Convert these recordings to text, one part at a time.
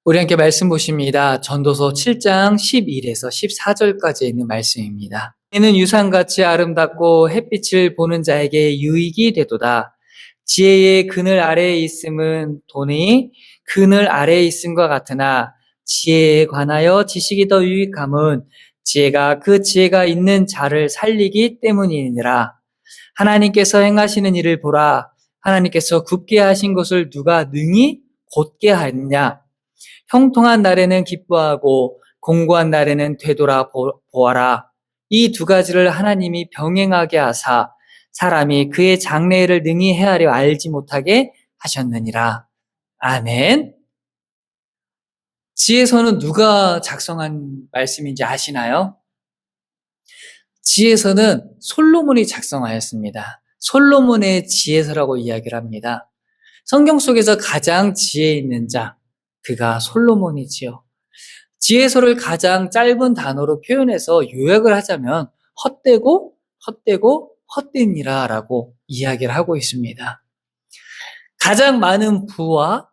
우리 함께 말씀 보십니다. 전도서 7장 11에서 14절까지 있는 말씀입니다. 이는 유산같이 아름답고 햇빛을 보는 자에게 유익이 되도다. 지혜의 그늘 아래에 있음은 돈이 그늘 아래에 있음과 같으나 지혜에 관하여 지식이 더 유익함은 지혜가 그 지혜가 있는 자를 살리기 때문이니라. 하나님께서 행하시는 일을 보라. 하나님께서 굽게 하신 것을 누가 능히 곧게 하느냐. 형통한 날에는 기뻐하고 공고한 날에는 되돌아 보아라. 이 두 가지를 하나님이 병행하게 하사 사람이 그의 장래를 능히 헤아려 알지 못하게 하셨느니라. 아멘. 지혜서는 누가 작성한 말씀인지 아시나요? 지혜서는 솔로몬이 작성하였습니다. 솔로몬의 지혜서라고 이야기를 합니다. 성경 속에서 가장 지혜 있는 자, 그가 솔로몬이지요. 지혜서를 가장 짧은 단어로 표현해서 요약을 하자면 헛되고 헛되니라 라고 이야기를 하고 있습니다. 가장 많은 부와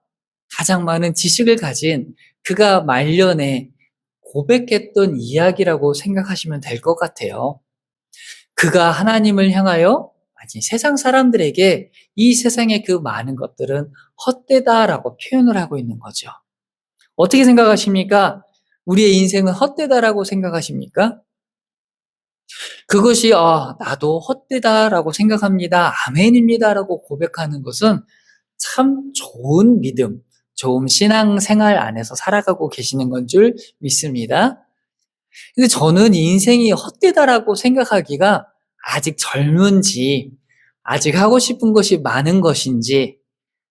가장 많은 지식을 가진 그가 말년에 고백했던 이야기라고 생각하시면 될 것 같아요. 그가 하나님을 향하여 세상 사람들에게 이 세상의 그 많은 것들은 헛되다라고 표현을 하고 있는 거죠. 어떻게 생각하십니까? 우리의 인생은 헛되다라고 생각하십니까? 그것이 나도 헛되다라고 생각합니다. 아멘입니다라고 고백하는 것은 참 좋은 믿음, 좋은 신앙생활 안에서 살아가고 계시는 건 줄 믿습니다. 근데 저는 인생이 헛되다라고 생각하기가 아직 젊은지, 아직 하고 싶은 것이 많은 것인지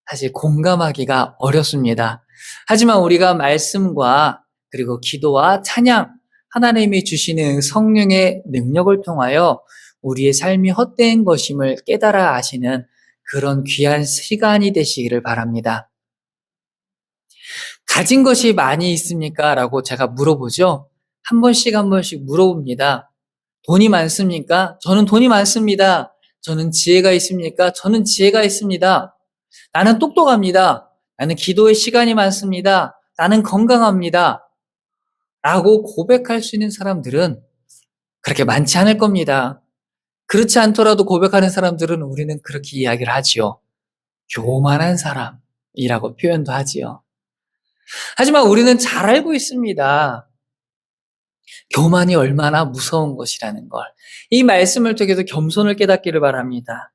사실 공감하기가 어렵습니다. 하지만 우리가 말씀과 그리고 기도와 찬양, 하나님이 주시는 성령의 능력을 통하여 우리의 삶이 헛된 것임을 깨달아 아시는 그런 귀한 시간이 되시기를 바랍니다. 가진 것이 많이 있습니까? 라고 제가 물어보죠. 한 번씩 물어봅니다. 돈이 많습니까? 저는 돈이 많습니다. 저는 지혜가 있습니까? 저는 지혜가 있습니다. 나는 똑똑합니다. 나는 기도의 시간이 많습니다. 나는 건강합니다. 라고 고백할 수 있는 사람들은 그렇게 많지 않을 겁니다. 그렇지 않더라도 고백하는 사람들은 우리는 그렇게 이야기를 하지요. 교만한 사람이라고 표현도 하지요. 하지만 우리는 잘 알고 있습니다. 교만이 얼마나 무서운 것이라는 걸. 이 말씀을 통해서 겸손을 깨닫기를 바랍니다.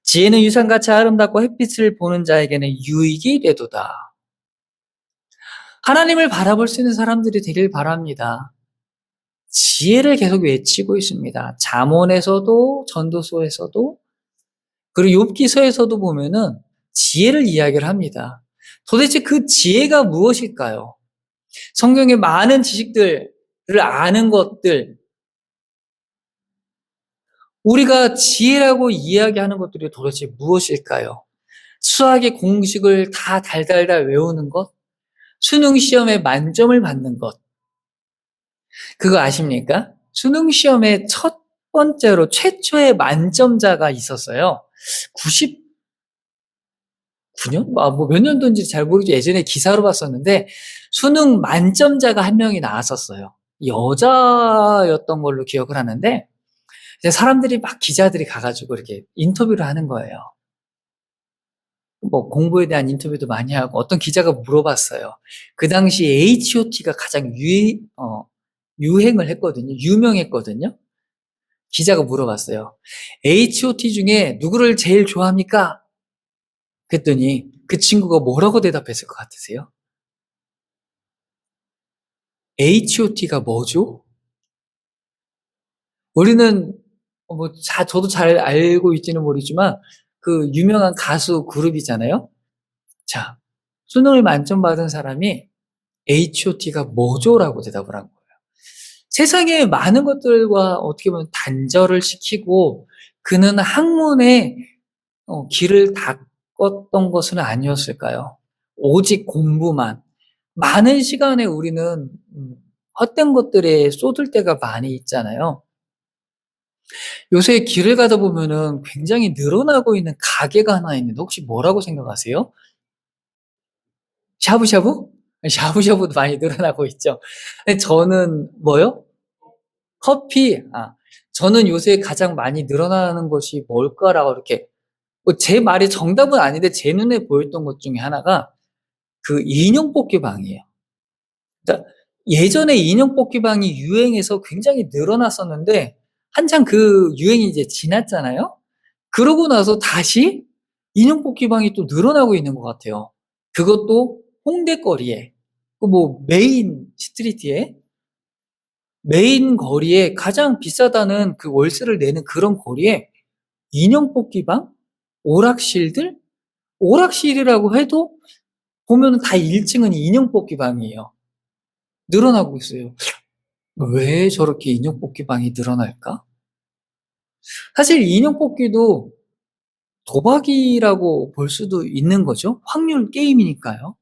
지혜는 유산같이 아름답고 햇빛을 보는 자에게는 유익이 되도다. 하나님을 바라볼 수 있는 사람들이 되길 바랍니다. 지혜를 계속 외치고 있습니다. 잠언에서도 전도서에서도 그리고 욥기서에서도 보면은 지혜를 이야기를 합니다. 도대체 그 지혜가 무엇일까요? 성경의 많은 지식들을 아는 것들, 우리가 지혜라고 이야기하는 것들이 도대체 무엇일까요? 수학의 공식을 다 달달달 외우는 것, 수능 시험에 만점을 받는 것, 그거 아십니까? 수능 시험에 첫 번째로 최초의 만점자가 있었어요. 99년? 뭐 몇 년도인지 잘 모르겠죠. 예전에 기사로 봤었는데 수능 만점자가 한 명이 나왔었어요. 여자였던 걸로 기억을 하는데 이제 사람들이 막 기자들이 가가지고 이렇게 인터뷰를 하는 거예요. 뭐 공부에 대한 인터뷰도 많이 하고 어떤 기자가 물어봤어요. 그 당시 H.O.T가 가장 유행을 했거든요. 유명했거든요. 기자가 물어봤어요. H.O.T 중에 누구를 제일 좋아합니까? 그랬더니 그 친구가 뭐라고 대답했을 것 같으세요? H.O.T가 뭐죠? 우리는 저도 잘 알고 있지는 모르지만 그 유명한 가수 그룹이잖아요. 자, 수능을 만점 받은 사람이 H.O.T가 뭐죠라고 대답을 한 거예요. 세상에 많은 것들과 어떻게 보면 단절을 시키고 그는 학문의 길을 닦았던 것은 아니었을까요? 오직 공부만. 많은 시간에 우리는 헛된 것들에 쏟을 때가 많이 있잖아요. 요새 길을 가다 보면은 굉장히 늘어나고 있는 가게가 하나 있는데 혹시 뭐라고 생각하세요? 샤브샤브? 샤브샤브도 많이 늘어나고 있죠. 근데 저는 뭐요? 커피. 저는 요새 가장 많이 늘어나는 것이 뭘까라고 이렇게 제 말이 정답은 아닌데 제 눈에 보였던 것 중에 하나가 그 인형 뽑기방이에요. 그러니까 예전에 인형 뽑기방이 유행해서 굉장히 늘어났었는데 한창 그 유행이 이제 지났잖아요. 그러고 나서 다시 인형 뽑기방이 또 늘어나고 있는 것 같아요. 그것도 홍대 거리에, 뭐 메인 스트리트에, 메인 거리에 가장 비싸다는 그 월세를 내는 그런 거리에 인형 뽑기방, 오락실들, 오락실이라고 해도 보면 다 1층은 인형 뽑기방이에요. 늘어나고 있어요. 왜 저렇게 인형 뽑기방이 늘어날까? 사실 인형 뽑기도 도박이라고 볼 수도 있는 거죠. 확률 게임이니까요.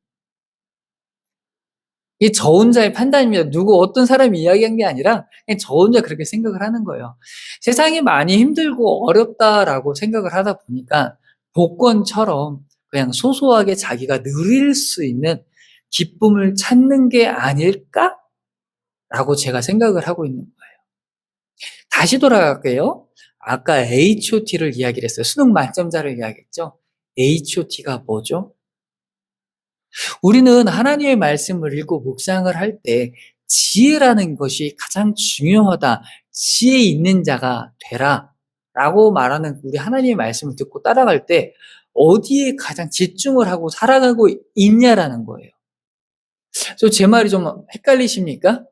이게 저 혼자의 판단입니다. 누구 어떤 사람이 이야기한 게 아니라 그냥 저 혼자 그렇게 생각을 하는 거예요. 세상이 많이 힘들고 어렵다라고 생각을 하다 보니까 복권처럼 그냥 소소하게 자기가 누릴 수 있는 기쁨을 찾는 게 아닐까라고 제가 생각을 하고 있는 거예요. 다시 돌아갈게요. 아까 HOT를 이야기를 했어요. 수능 만점자를 이야기했죠. HOT가 뭐죠? 우리는 하나님의 말씀을 읽고 묵상을 할 때 지혜라는 것이 가장 중요하다. 지혜 있는 자가 되라. 라고 말하는 우리 하나님의 말씀을 듣고 따라갈 때 어디에 가장 집중을 하고 살아가고 있냐라는 거예요. 제 말이 좀 헷갈리십니까?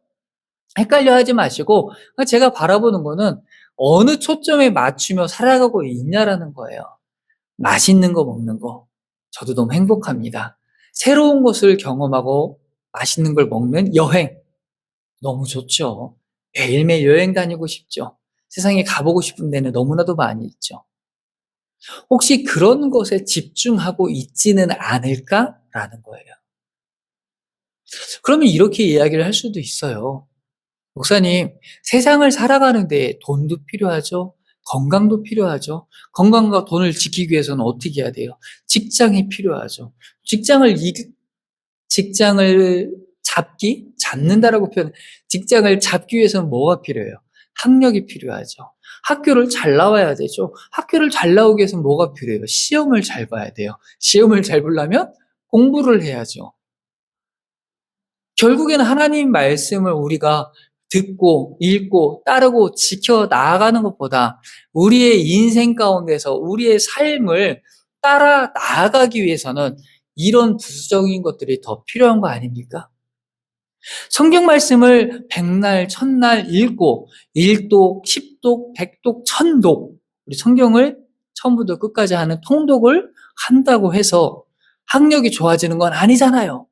헷갈려 하지 마시고 제가 바라보는 거는 어느 초점에 맞추며 살아가고 있냐라는 거예요. 맛있는 거 먹는 거 저도 너무 행복합니다. 새로운 것을 경험하고 맛있는 걸 먹는 여행 너무 좋죠. 매일매일 여행 다니고 싶죠. 세상에 가보고 싶은 데는 너무나도 많이 있죠. 혹시 그런 것에 집중하고 있지는 않을까라는 거예요. 그러면 이렇게 이야기를 할 수도 있어요. 목사님, 세상을 살아가는데 돈도 필요하죠. 건강도 필요하죠. 건강과 돈을 지키기 위해서는 어떻게 해야 돼요? 직장이 필요하죠. 직장을 잡는다라고 직장을 잡기 위해서는 뭐가 필요해요? 학력이 필요하죠. 학교를 잘 나와야 되죠. 학교를 잘 나오기 위해서는 뭐가 필요해요? 시험을 잘 봐야 돼요. 시험을 잘 보려면 공부를 해야죠. 결국에는 하나님 말씀을 우리가 듣고 읽고 따르고 지켜 나아가는 것보다 우리의 인생 가운데서 우리의 삶을 따라 나아가기 위해서는 이런 부수적인 것들이 더 필요한 거 아닙니까? 성경 말씀을 백날, 천날 읽고 1독, 10독, 100독, 1000독 우리 성경을 처음부터 끝까지 하는 통독을 한다고 해서 학력이 좋아지는 건 아니잖아요.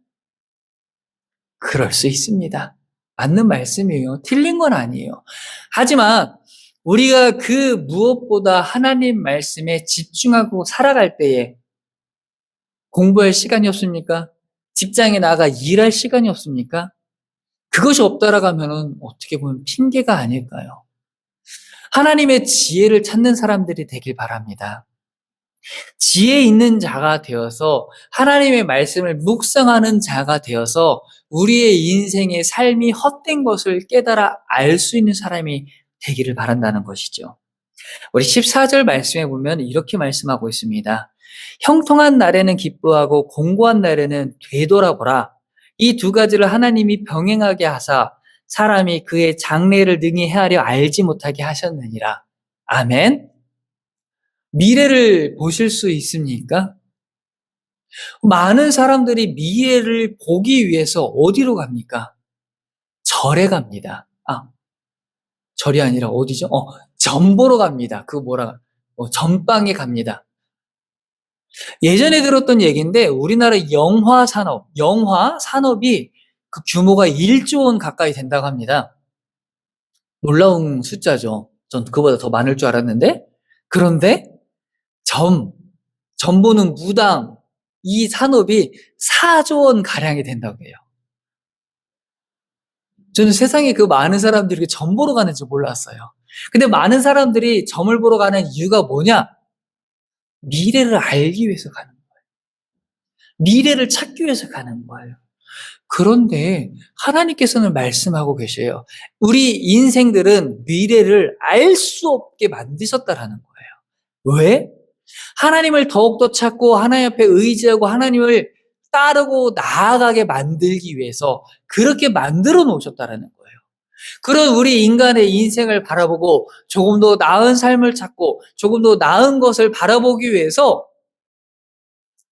그럴 수 있습니다. 맞는 말씀이에요. 틀린 건 아니에요. 하지만 우리가 그 무엇보다 하나님 말씀에 집중하고 살아갈 때에 공부할 시간이 없습니까? 직장에 나가 일할 시간이 없습니까? 그것이 없다라고 하면은 어떻게 보면 핑계가 아닐까요? 하나님의 지혜를 찾는 사람들이 되길 바랍니다. 지혜 있는 자가 되어서 하나님의 말씀을 묵상하는 자가 되어서 우리의 인생의 삶이 헛된 것을 깨달아 알 수 있는 사람이 되기를 바란다는 것이죠. 우리 14절 말씀에 보면 이렇게 말씀하고 있습니다. 형통한 날에는 기뻐하고 공고한 날에는 되돌아보라. 이 두 가지를 하나님이 병행하게 하사 사람이 그의 장래를 능히 헤아려 알지 못하게 하셨느니라. 아멘. 미래를 보실 수 있습니까? 많은 사람들이 미래를 보기 위해서 어디로 갑니까? 절에 갑니다. 절이 아니라 어디죠? 점 보러 갑니다. 전방에 갑니다. 예전에 들었던 얘기인데 우리나라 영화 산업이 그 규모가 1조 원 가까이 된다고 합니다. 놀라운 숫자죠. 전 그거보다 더 많을 줄 알았는데 그런데 점 보는 무당 이 산업이 4조 원 가량이 된다고 해요. 저는 세상에 그 많은 사람들이 점 보러 가는지 몰랐어요. 근데 많은 사람들이 점을 보러 가는 이유가 뭐냐? 미래를 알기 위해서 가는 거예요. 미래를 찾기 위해서 가는 거예요. 그런데 하나님께서는 말씀하고 계셔요. 우리 인생들은 미래를 알 수 없게 만드셨다라는 거예요. 왜? 하나님을 더욱더 찾고 하나님 앞에 의지하고 하나님을 따르고 나아가게 만들기 위해서 그렇게 만들어 놓으셨다라는 거예요. 그런 우리 인간의 인생을 바라보고 조금 더 나은 삶을 찾고 조금 더 나은 것을 바라보기 위해서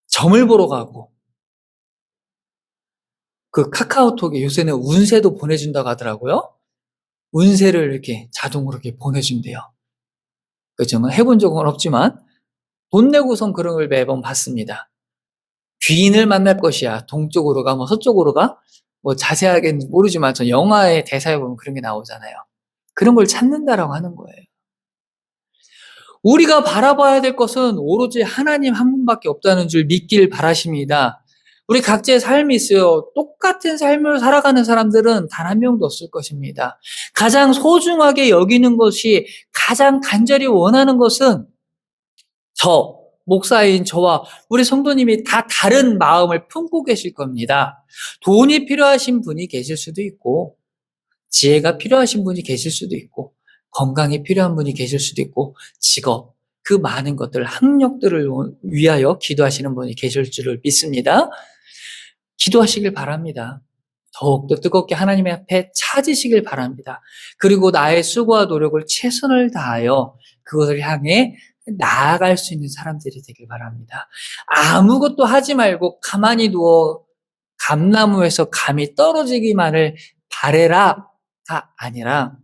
점을 보러 가고, 그 카카오톡에 요새는 운세도 보내준다고 하더라고요. 운세를 이렇게 자동으로 이렇게 보내준대요. 저는 해본 적은 없지만 돈 내고선 그런 걸 매번 받습니다. 귀인을 만날 것이야. 동쪽으로 가, 뭐 서쪽으로 가? 뭐 자세하게는 모르지만 전 영화의 대사에 보면 그런 게 나오잖아요. 그런 걸 찾는다라고 하는 거예요. 우리가 바라봐야 될 것은 오로지 하나님 한 분밖에 없다는 줄 믿길 바라십니다. 우리 각자의 삶이 있어요. 똑같은 삶을 살아가는 사람들은 단 한 명도 없을 것입니다. 가장 소중하게 여기는 것이, 가장 간절히 원하는 것은 목사인 저와 우리 성도님이 다 다른 마음을 품고 계실 겁니다. 돈이 필요하신 분이 계실 수도 있고, 지혜가 필요하신 분이 계실 수도 있고, 건강이 필요한 분이 계실 수도 있고, 직업, 그 많은 것들, 학력들을 위하여 기도하시는 분이 계실 줄을 믿습니다. 기도하시길 바랍니다. 더욱더 뜨겁게 하나님의 앞에 찾으시길 바랍니다. 그리고 나의 수고와 노력을 최선을 다하여 그것을 향해 나아갈 수 있는 사람들이 되길 바랍니다. 아무것도 하지 말고 가만히 누워 감나무에서 감이 떨어지기만을 바래라가 아니라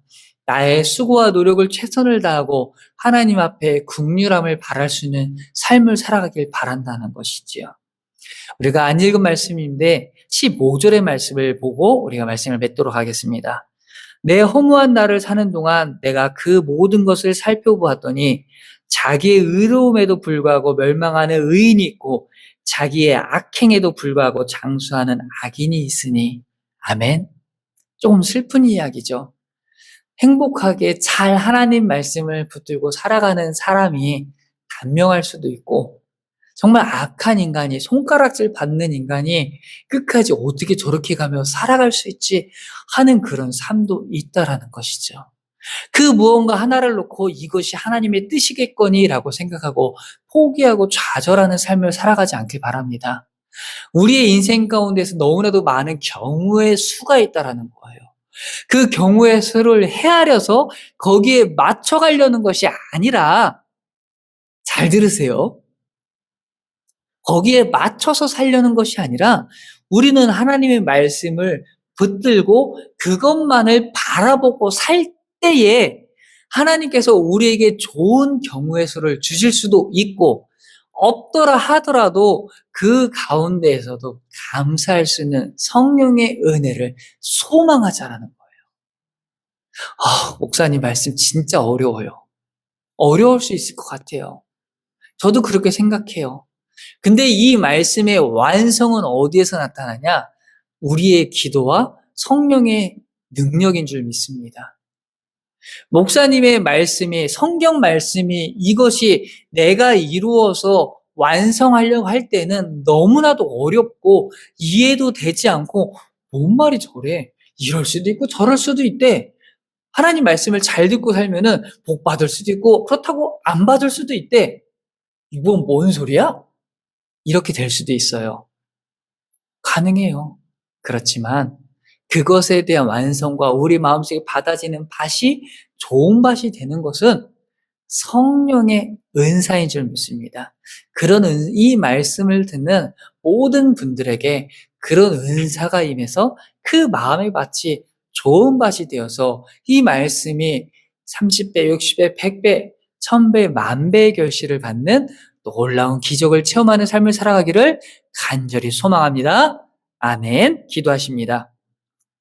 나의 수고와 노력을 최선을 다하고 하나님 앞에 긍휼함을 바랄 수 있는 삶을 살아가길 바란다는 것이지요. 우리가 안 읽은 말씀인데 15절의 말씀을 보고 우리가 말씀을 맺도록 하겠습니다. 내 허무한 날을 사는 동안 내가 그 모든 것을 살펴보았더니 자기의 의로움에도 불구하고 멸망하는 의인이 있고 자기의 악행에도 불구하고 장수하는 악인이 있으니. 아멘. 조금 슬픈 이야기죠. 행복하게 잘 하나님 말씀을 붙들고 살아가는 사람이 단명할 수도 있고, 정말 악한 인간이, 손가락질 받는 인간이 끝까지 어떻게 저렇게 가며 살아갈 수 있지 하는 그런 삶도 있다라는 것이죠. 그 무언가 하나를 놓고 이것이 하나님의 뜻이겠거니라고 생각하고 포기하고 좌절하는 삶을 살아가지 않길 바랍니다. 우리의 인생 가운데서 너무나도 많은 경우의 수가 있다라는 거예요. 그 경우의 수를 헤아려서 거기에 맞춰가려는 것이 아니라, 잘 들으세요. 거기에 맞춰서 살려는 것이 아니라 우리는 하나님의 말씀을 붙들고 그것만을 바라보고 살 때에 하나님께서 우리에게 좋은 경우의 수를 주실 수도 있고, 없더라 하더라도 그 가운데에서도 감사할 수 있는 성령의 은혜를 소망하자라는 거예요. 목사님 말씀 진짜 어려워요. 어려울 수 있을 것 같아요. 저도 그렇게 생각해요. 근데 이 말씀의 완성은 어디에서 나타나냐? 우리의 기도와 성령의 능력인 줄 믿습니다. 목사님의 말씀이, 성경 말씀이 이것이 내가 이루어서 완성하려고 할 때는 너무나도 어렵고 이해도 되지 않고, 뭔 말이 저래? 이럴 수도 있고 저럴 수도 있대. 하나님 말씀을 잘 듣고 살면은 복 받을 수도 있고 그렇다고 안 받을 수도 있대. 이건 뭔 소리야? 이렇게 될 수도 있어요. 가능해요. 그렇지만 그것에 대한 완성과 우리 마음속에 받아지는 밭이 좋은 밭이 되는 것은 성령의 은사인 줄 믿습니다. 그런 이 말씀을 듣는 모든 분들에게 그런 은사가 임해서 그 마음의 밭이 좋은 밭이 되어서 이 말씀이 30배, 60배, 100배, 1000배, 10,000배의 결실을 받는 놀라운 기적을 체험하는 삶을 살아가기를 간절히 소망합니다. 아멘. 기도하십니다.